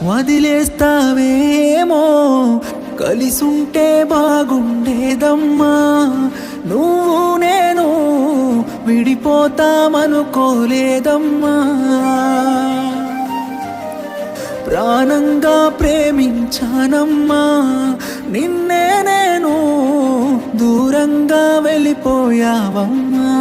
వదిలేస్తావేమో కలిసుంటే బాగుండేదమ్మా నువ్వు నేను విడిపోతామనుకోలేదమ్మా ప్రాణంగా ప్రేమించానమ్మా నిన్నే నేను దూరంగా వెళ్ళిపోయావమ్మా